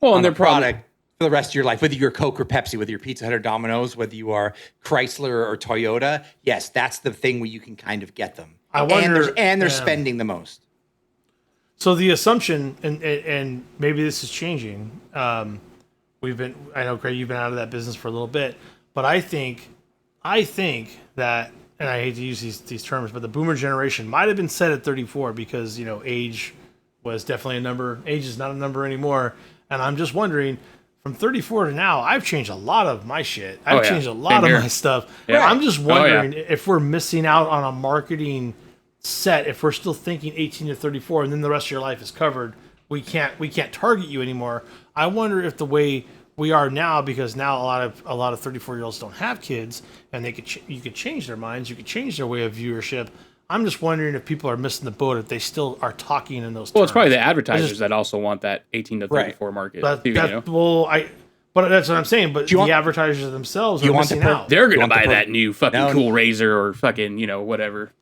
on their product for the rest of your life, whether you're Coke or Pepsi, whether you're Pizza Hut or Domino's, whether you are Chrysler or Toyota. Yes, that's the thing where you can kind of get them. I wonder, and they're spending the most. So the assumption, and maybe this is changing. I know, Craig, you've been out of that business for a little bit, but I think that, and I hate to use these terms, but the boomer generation might have been set at 34 because age was definitely a number. Age is not a number anymore, and I'm just wondering. From 34 to now, I've changed a lot of my shit. I've changed a lot of my stuff. Yeah. I'm just wondering if we're missing out on a marketing set. If we're still thinking 18 to 34, and then the rest of your life is covered, we can't target you anymore. I wonder if the way we are now, because now a lot of 34-year-olds don't have kids, and you could change their minds, you could change their way of viewership. I'm just wondering if people are missing the boat if they still are talking in those terms. Well, it's probably the advertisers that also want that 18 to 34 market. But too, but that's what I'm saying. But the advertisers themselves are missing out. They're going to buy that new fucking cool Razor or fucking, whatever.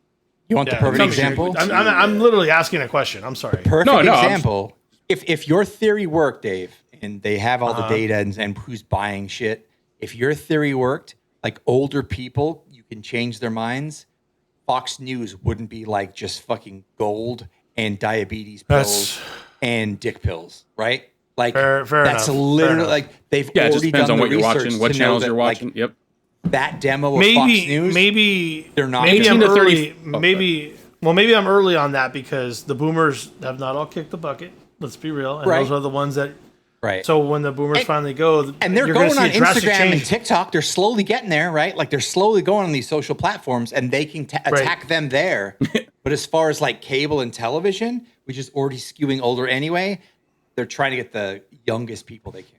You want the perfect example? I'm literally asking a question. I'm sorry. Perfect example. If your theory worked, Dave, and they have all the data and who's buying shit, if your theory worked, like older people, you can change their minds. Fox News wouldn't be like just fucking gold and diabetes pills and dick pills, right? Like fair that's enough. literally like they've it already just depends done on the what you're research watching, what to channels know you're that, watching. like, Yep. that demo of Fox News, maybe they're not. Maybe I'm 18 to early. 30 Maybe I'm early on that because the boomers have not all kicked the bucket. Let's be real, and those are the ones that. Right. So when the boomers finally go, and they're going on Instagram and TikTok, they're slowly getting there, right? Like they're slowly going on these social platforms, and they can attack them there. But as far as like cable and television, which is already skewing older anyway, they're trying to get the youngest people they can.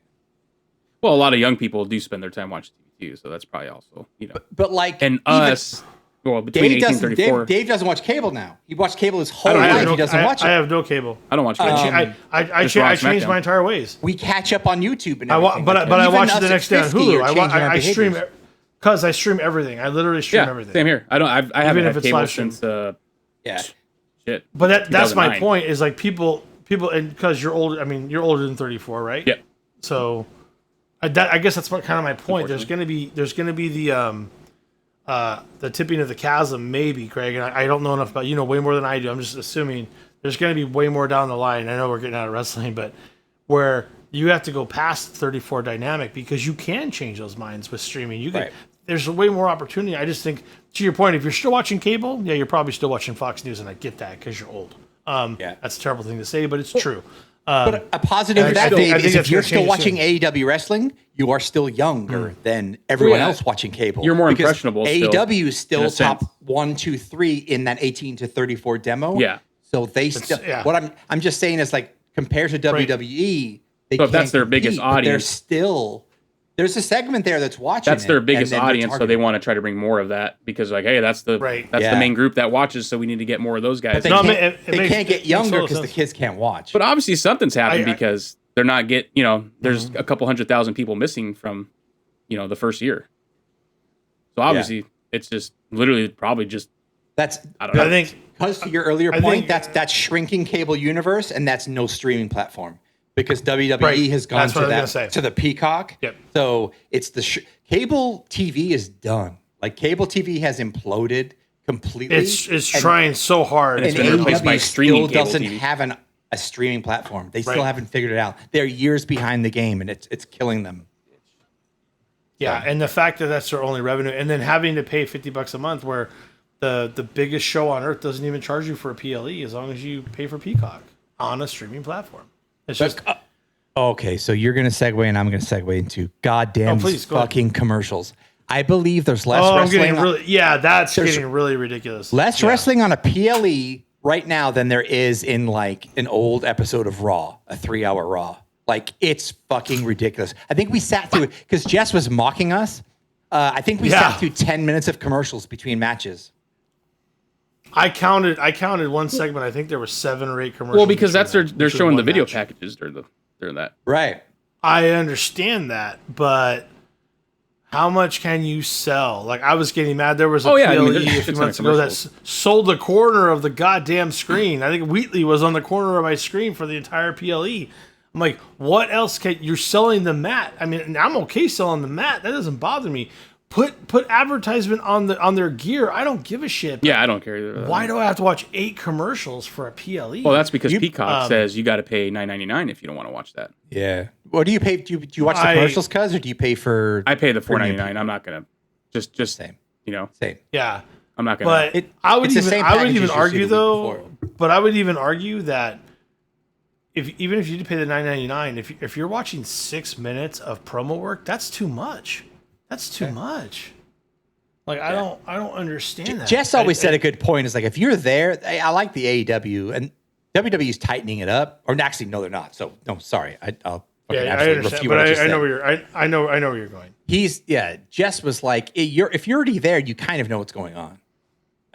Well, a lot of young people do spend their time watching TV too, so that's probably also But like and us. Well, between Dave 18 and 34. Dave doesn't watch cable now. He watched cable his whole life. He doesn't watch it. I have no cable. I don't watch cable. I changed my entire ways. We catch up on YouTube and everything. But I watch it the next day on Hulu. I stream because I stream everything. I literally stream everything. Same here. I haven't had cable since shit. But that's my point. Is like people and because you're older. I mean, you're older than 34, right? Yep. So I guess that's kind of my point. There's gonna be the tipping of the chasm, maybe, Craig, and I don't know enough about way more than I do. I'm just assuming there's going to be way more down the line. I know we're getting out of wrestling, but where you have to go past 34 dynamic because you can change those minds with streaming. You can. Right. There's way more opportunity. I just think, to your point, if you're still watching cable, you're probably still watching Fox News, and I get that because you're old. That's a terrible thing to say, but it's true. But a positive of that, Dave, is if you're still watching AEW wrestling, you are still younger than everyone else watching cable. You're more impressionable. AEW is still top 1, 2, 3 in that 18 to 34 demo. Yeah. So they still. What I'm just saying is like compared to WWE, they so if that's their biggest audience. There's a segment there that's watching. That's their biggest audience, so they want to try to bring more of that because, like, hey, that's the main group that watches, so we need to get more of those guys. But they can't get younger because the kids can't watch. But obviously, something's happened because they're not there's a couple 100,000 people missing from, the first year. So obviously, it's just literally probably just I don't know. I think because to your earlier point, that's shrinking cable universe, and that's no streaming platform. Because WWE has gone to the Peacock. Yep. So it's cable TV is done. Like cable TV has imploded completely. It's trying so hard. And it's been replaced by streaming. Still doesn't have a streaming platform. They still haven't figured it out. They're years behind the game, and it's killing them. Yeah, and the fact that that's their only revenue, and then having to pay $50 a month, where the biggest show on earth doesn't even charge you for a PLE as long as you pay for Peacock on a streaming platform. It's just okay. So you're going to segue, and I'm going to segue into goddamn fucking commercials. I believe there's less wrestling. That's getting really ridiculous. Less wrestling on a PLE right now than there is in like an old episode of Raw, a 3-hour Raw. Like it's fucking ridiculous. I think we sat through it because Jess was mocking us. I think we sat through 10 minutes of commercials between matches. I counted one segment. I think there were 7 or 8 commercials. Well, because they're showing the video packages during that. Right. I understand that, but how much can you sell? Like I was getting mad. There was a PLE a few months ago that sold the corner of the goddamn screen. I think Wheatley was on the corner of my screen for the entire PLE. I'm like, what else you're selling the mat? I mean, I'm okay selling the mat. That doesn't bother me. Put advertisement on their gear. I don't give a shit. Yeah, I don't care either. Why do I have to watch 8 commercials for a PLE? Well, that's because Peacock says you got to pay $9.99 if you don't want to watch that. Yeah. Well, do you pay? Do you watch the commercials, cuz, or do you pay for? I pay the $4.99. I'm not gonna just same. Same. Yeah. I'm not gonna. But I would even argue though. But I would even argue that even if you did pay the $9.99, if you're watching 6 minutes of promo work, that's too much. That's too much. Like I don't understand that. Jess always said a good point. Is like if you're there, I like the AEW and WWE's tightening it up. Or actually, no, they're not. So no, sorry. I'll I understand. But I know where I know where you're going. Jess was like, if you're already there, you kind of know what's going on.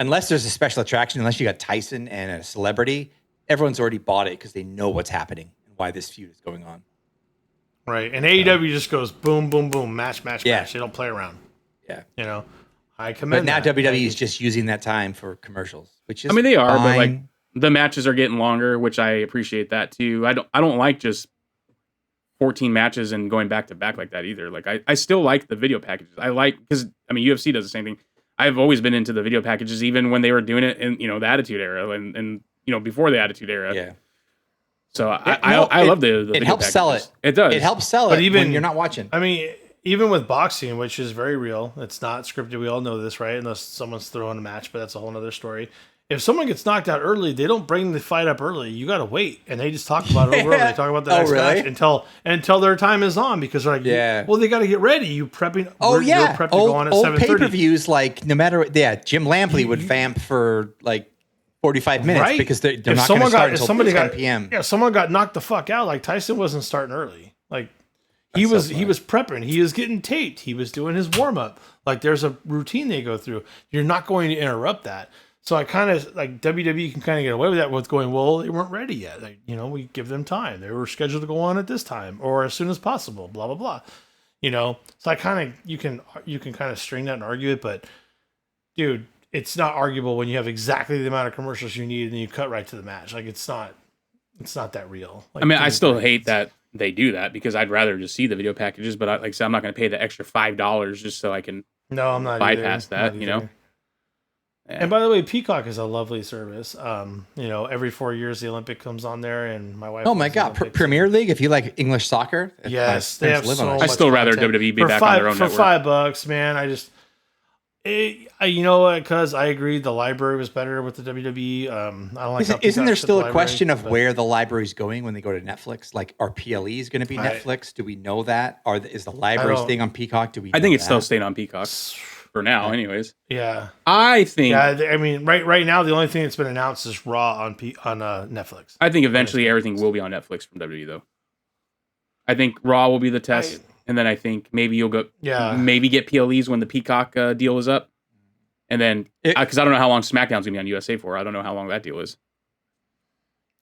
unless there's a special attraction, unless you got Tyson and a celebrity, everyone's already bought it because they know what's happening and why this feud is going on. Right. And AEW just goes boom, boom, boom, match, match, Yeah. match. They don't play around. Yeah. You know, I But commend now that. WWE is just using that time for commercials, which is I mean, they are, but like fine. the matches are getting longer, which I appreciate that too. I don't like just 14 matches and going back to back like that either. Like I still like the video packages. I like, because I mean UFC does the same thing. I've always been into the video packages, even when they were doing it in, you know, the Attitude Era and you know, before the Attitude Era. Yeah. So I love the video it helps packages. sell it. It does. It helps sell But it even- when you're not watching. I mean, even with boxing, which is very real, it's not scripted. We all know this, right? Unless someone's throwing a match, but that's a whole other story. If someone gets knocked out early, they don't bring the fight up early. You got to wait, and they just talk about it over. They talk about the next really? match until their time is on, because they're like, Yeah. well, they got to get ready. You prepping? Oh you're yeah, prepped to go on at old 7:30. pay-per-views, like no matter, Jim Lampley would vamp for like 45 minutes Right. because they're If not going to someone start got- if until somebody 10 got- p.m. Yeah, someone got knocked the fuck out. Like Tyson wasn't starting early. Like he was prepping. He was getting taped. He was doing his warm up. Like there's a routine they go through. You're not going to interrupt that. So I kind of like WWE can kind of get away with that with going, well, they weren't ready yet. Like, you know, we give them time. They were scheduled to go on at this time or as soon as possible. Blah blah blah. You know, so I kind of you can kind of string that and argue it, but dude, it's not arguable when you have exactly the amount of commercials you need and you cut right to the match. Like it's not that real. Like, I mean, I give me still break. hate that they do that because I'd rather just see the video packages. But like I said, I'm not going to pay the extra $5 just so I can. No, I'm not bypass either. that, you know? Yeah. And by the way, Peacock is a lovely service. You know, every 4 years the Olympic comes on there, and my wife. Oh my loves the God, Olympics. Premier League. If you like English soccer, Yes, my they parents have so on it. much I still rather content. WWE be For back on their own for network. $5, man. You know what? Because I agree, the library was better with the WWE. I don't like. how Isn't there Peacock still shipped a the question library, of but- where the library's going when they go to Netflix? Like, are PLEs going to be I- Netflix? Do we know that? Is the library don't- staying on Peacock? Do we? I think know it's still that? staying on Peacock for now, anyways. Yeah, I think I mean, right now the only thing that's been announced is Raw on Netflix. I think eventually everything will be on Netflix from WWE though. I think Raw will be the test, and then I think maybe you'll go maybe get PLEs when the Peacock deal is up, and then because I don't know how long SmackDown's gonna be on USA for. I don't know how long that deal is.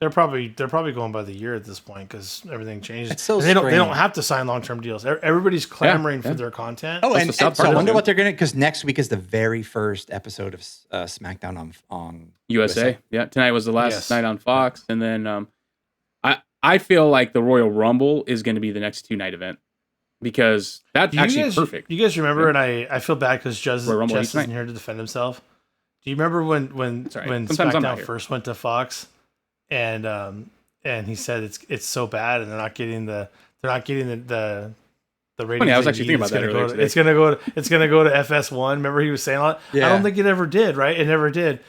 They're probably going by the year at this point because everything changes. It's so And they don't strange. have to sign long term deals. Everybody's clamoring for their content. Oh, That's and what South so I Park wonder does. what they're going to, because next week is the very first episode of SmackDown on USA. Yeah, tonight was the last Yes. night on Fox, and then I feel like the Royal Rumble is going to be the next 2-night event because that's actually perfect. You guys remember? And I feel bad because Jez Royal Rumble each isn't night. here to defend himself. Do you remember when all right. Sometimes I'm not SmackDown here. first went to Fox, and he said it's so bad, and they're not getting the ratings. Funny, I was they actually need. thinking about that earlier today. It's gonna go to FS1. Remember he was saying all that? Yeah. I don't think it ever did. Right? It never did.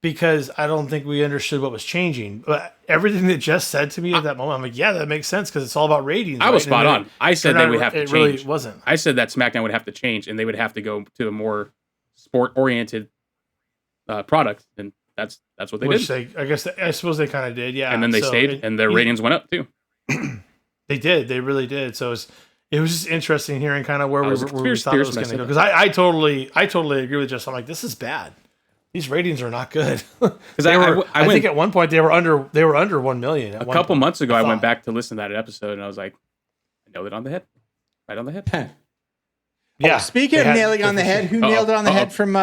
Because I don't think we understood what was changing. But everything that Jess said to me at that moment, I'm like, yeah, that makes sense because it's all about ratings. I was right? spot And on. I said turned they out would have to it change. really wasn't. I said that SmackDown would have to change, and they would have to go to a more sport-oriented product, and that's what they Which did. I suppose they kind of did, yeah. And then they So stayed, and their ratings went up too. They did. They really did. So it was just interesting hearing kind of where we was thought it conspiracy was going to theories go. Because I totally agree with Jess. I'm like, this is bad. These ratings are not good. Because I think at one point they were under 1 million. A couple months ago, I went back to listen to that episode, and I was like, I nailed it on the head, right on the head. Yeah. Speaking of nailing on the head, who nailed it on the head from?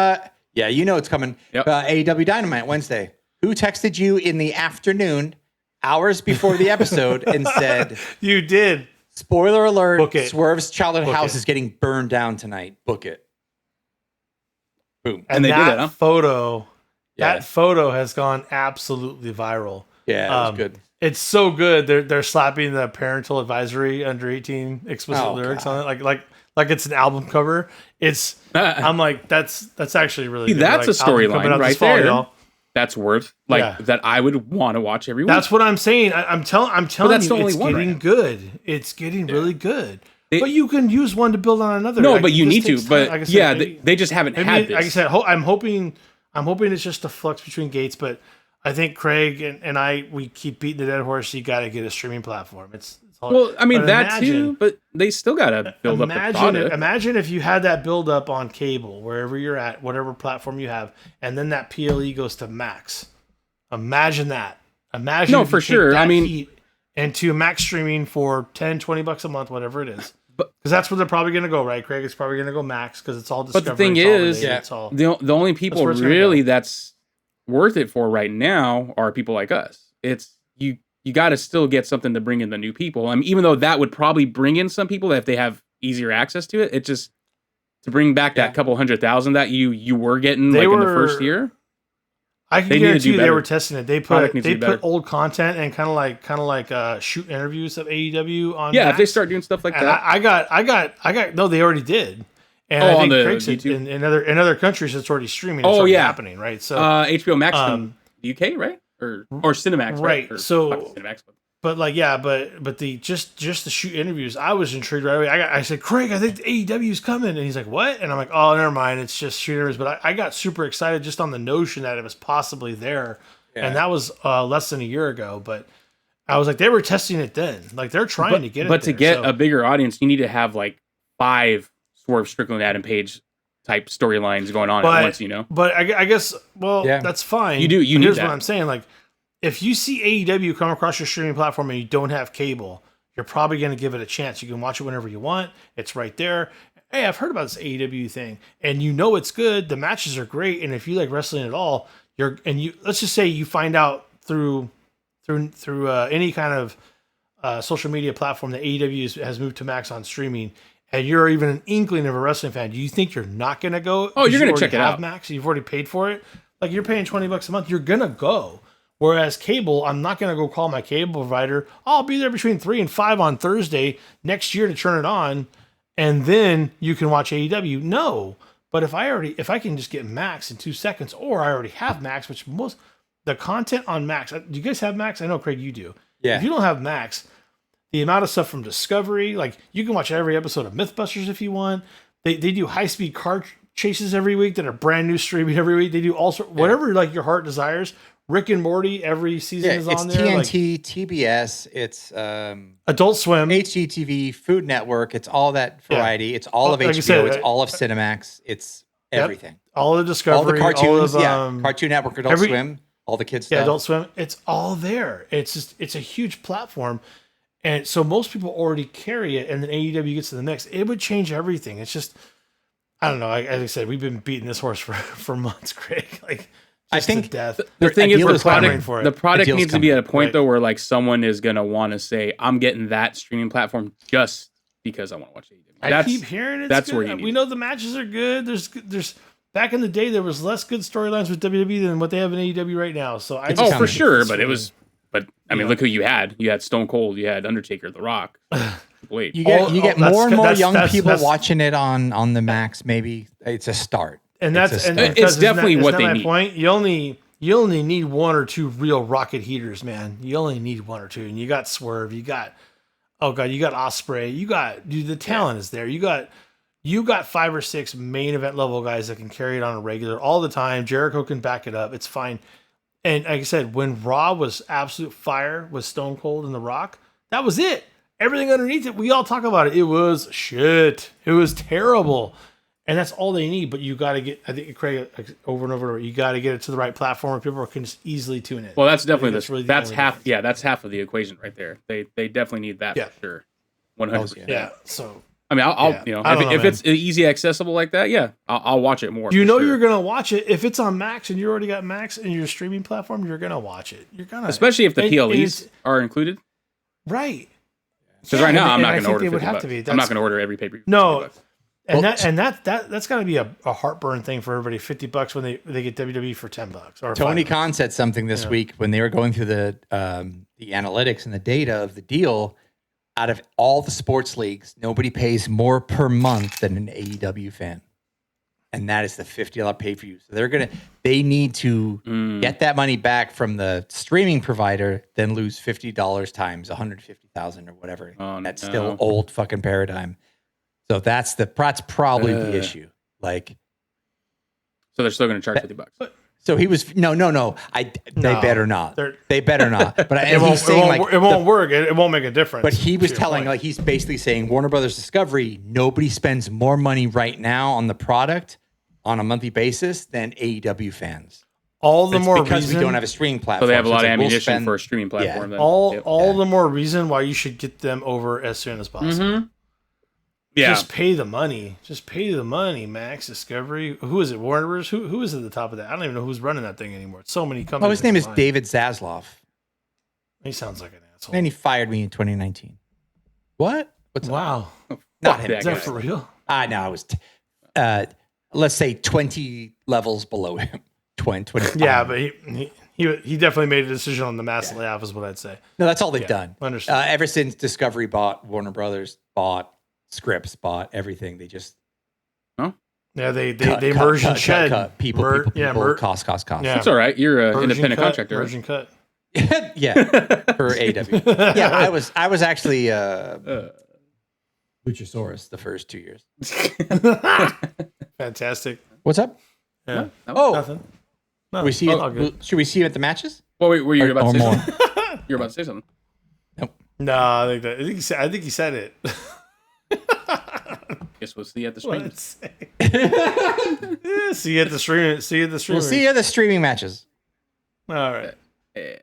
Yeah, you know it's coming. Yep. AEW Dynamite Wednesday. Who texted you in the afternoon, hours before the episode, and said, You did. "Spoiler alert: Book it. Swerve's childhood Book house it. is getting burned down tonight. Book it." Boom. And they did that it, huh? photo, Yeah. that photo has gone absolutely viral. Yeah, it was good. It's so good. They're slapping the parental advisory under 18 explicit lyrics on it, like it's an album cover. It's I'm like that's actually really See, good. that's Like, a storyline album coming out this right fall, there. y'all. That's worth that I would want to watch every week. That's what I'm saying. I'm telling that's you, the only it's one right getting now. good. It's getting really good. But you can use one to build on another. No, Like, but you this need to. takes time. But Like I said, yeah, maybe- they just haven't maybe, had this. like I said, I'm hoping it's just a flux between gates. But I think Craig and I, we keep beating the dead horse. You got to get a streaming platform. It's Well, I mean But that too, but they still gotta build up the product. Imagine if you had that build up on cable, wherever you're at, whatever platform you have, and then that PLE goes to Max. Imagine that. Imagine No, if you for take sure. that I mean, heat into Max streaming for $10-$20 a month, whatever it is. But- Because that's where they're probably going to go, right, Craig? It's probably going to go Max because it's all But Discovery. the thing it's all is, related, it's all, the only people where it's gonna really go. that's worth it for right now are people like us. It's you got to still get something to bring in the new people. I mean, even though that would probably bring in some people if they have easier access to it, it just to bring back that couple 100,000 that you were getting in the first year. I can They need to guarantee do you they better. were testing it. They Product put needs to be better. old content and kind of like shoot interviews of AEW on. Yeah, Max. if they start doing stuff like And that. I got. No, they already did. And Oh, I on think the Craig said YouTube? in other countries it's already streaming. It's Oh, already yeah. happening, right? So HBO Max from the UK, right? Or Cinemax, right. Or So- fuck Cinemax, but like but the just the shoot interviews, I was intrigued right away. I said, Craig, I think the AEW is coming, and he's like, what? And I'm like, oh, never mind, it's just shoot interviews. But I got super excited just on the notion that it was possibly there, and that was less than a year ago. But I was like, they were testing it then, like they're trying to get it. But to there, get so. a bigger audience, you need to have like 5 Swerve Strickland Adam Page type storylines going on at once, But I guess, well, Yeah. that's fine. You do- you But need here's that. what I'm saying. Like, if you see AEW come across your streaming platform and you don't have cable, you're probably going to give it a chance. You can watch it whenever you want. It's right there. Hey, I've heard about this AEW thing, and you know it's good. The matches are great, and if you like wrestling at all, let's just say you find out through any kind of social media platform that AEW has moved to Max on streaming, and you're even an inkling of a wrestling fan. Do you think you're not going to go? Oh, you're going gonna to check it out. Max, you've already paid for it. Like you're paying $20 a month, you're gonna go. Whereas cable, I'm not gonna go call my cable provider. I'll be there between 3 and 5 on Thursday next year to turn it on, and then you can watch AEW. No, but if I can just get Max in 2 seconds, or I already have Max, which most the content on Max. Do you guys have Max? I know Craig, you do. Yeah. If you don't have Max, the amount of stuff from Discovery, like you can watch every episode of Mythbusters if you want. They do high speed car chases every week that are brand new streaming every week. They do also whatever like your heart desires. Rick and Morty every season is it's on there. TNT, TBS, it's Adult Swim. HGTV, Food Network. It's all that variety. It's all of Like I HBO. said, it's all of Cinemax. It's everything. All the Discovery. All the cartoons. All of, Cartoon Network, Adult Swim. All the kids stuff. Adult Swim. It's all there. It's a huge platform. And so most people already carry it, and then AEW gets to the mix. It would change everything. It's just, I don't know. As I said, we've been beating this horse for months, Craig. Like, I just think to death. The thing is, deal the is coming. product, for it. the product deal's needs to be at a point Right. though where like someone is gonna want to say, "I'm getting that streaming platform just because I want to watch AEW." I keep hearing it's that's good. where you need we it. know the matches are good. There's back in the day there was less good storylines with WWE than what they have in AEW right now. So I It's Oh, just for coming. sure, but it was. But I mean, Yeah. look who you had. You had Stone Cold. You had Undertaker, The Rock. Wait, You get that's more and good. more That's- young that's- people that's- watching it on the Max. Maybe it's a start. and It's that's a and start. because It's definitely isn't what that they my need. point. You only need 1 or 2 real rocket heaters, man. You only need 1 or 2, and you got Swerve. You got you got Ospreay. You got the talent is there. You got 5 or 6 main event level guys that can carry it on a regular all the time. Jericho can back it up. It's fine. And like I said, when Raw was absolute fire with Stone Cold and The Rock, that was it. Everything underneath it, we all talk about it. It was shit. It was terrible. And that's all they need. But you got to get, I think, Craig, over and over, you got to get it to the right platform where people can just easily tune in. well, that's definitely that's really the that's only half. difference. Yeah, that's half of the equation right there. They definitely need that Yeah. for sure. 100%. Yeah. So I mean, I'll Yeah. I don't know, if man. it's easy accessible like that, yeah, I'll watch it more. you for know sure. you're going to watch it. If it's on Max and you already got Max in your streaming platform, you're going to watch it. You're going to. especially if the And PLEs it's- are incled. Right. Because Yeah, right now and- I'm and not I going to think order they would 50 have bucks. to be. I'm not That's- going to order every pay per view. No. And Well, that's got to be a heartburn thing for everybody. $50 when they get WWE for $10 or Tony $5. Khan said something this week when they were going through the analytics and the data of the deal. Out of all the sports leagues, nobody pays more per month than an AEW fan, and that is the $50 pay per view. So they need to get that money back from the streaming provider, then lose $50 times 150,000 or whatever. Oh, That's no. still old fucking paradigm. So that's probably the issue. Like, So they're still going to charge $50. So he was no. They better not. They better not. But it won't work. It won't make a difference. But he was telling, like, he's basically saying Warner Brothers Discovery, nobody spends more money right now on the product on a monthly basis than AEW fans. All the more because reason, we don't have a streaming platform. So they have a lot of ammunition for a streaming platform. Yeah. All the more reason why you should get them over as soon as possible. Mm-hmm. Yeah. Just pay the money. Max Discovery. Who is it? Warner Bros. Who is at the top of that? I don't even know who's running that thing anymore. It's so many companies. Oh, his name is David Zaslav. He sounds like an asshole. And he fired me in 2019. What? Wow. Not him. Is that for real? No, I was, let's say 20 levels below him. 25. Yeah, but he definitely made a decision on the mass layoff, is what I'd say. No, that's all they've done. Understand. Ever since Discovery bought, Warner Brothers bought, Scripps bought everything. They just they merged and shed people, cost. Yeah. It's all right. You're an independent contractor. Merge and cut. Yeah, for AW. Yeah, I was actually Luchasaurus the first 2 years. Fantastic. What's up? Yeah. Nothing. Should we see you at the matches? Well, wait, were you about to say more? something? You're about to say something. Nope. No, I think he said it. Guess we'll see you at the stream. See you at the stream. See you at the stream. We'll see you at the streaming matches. All right. Yeah.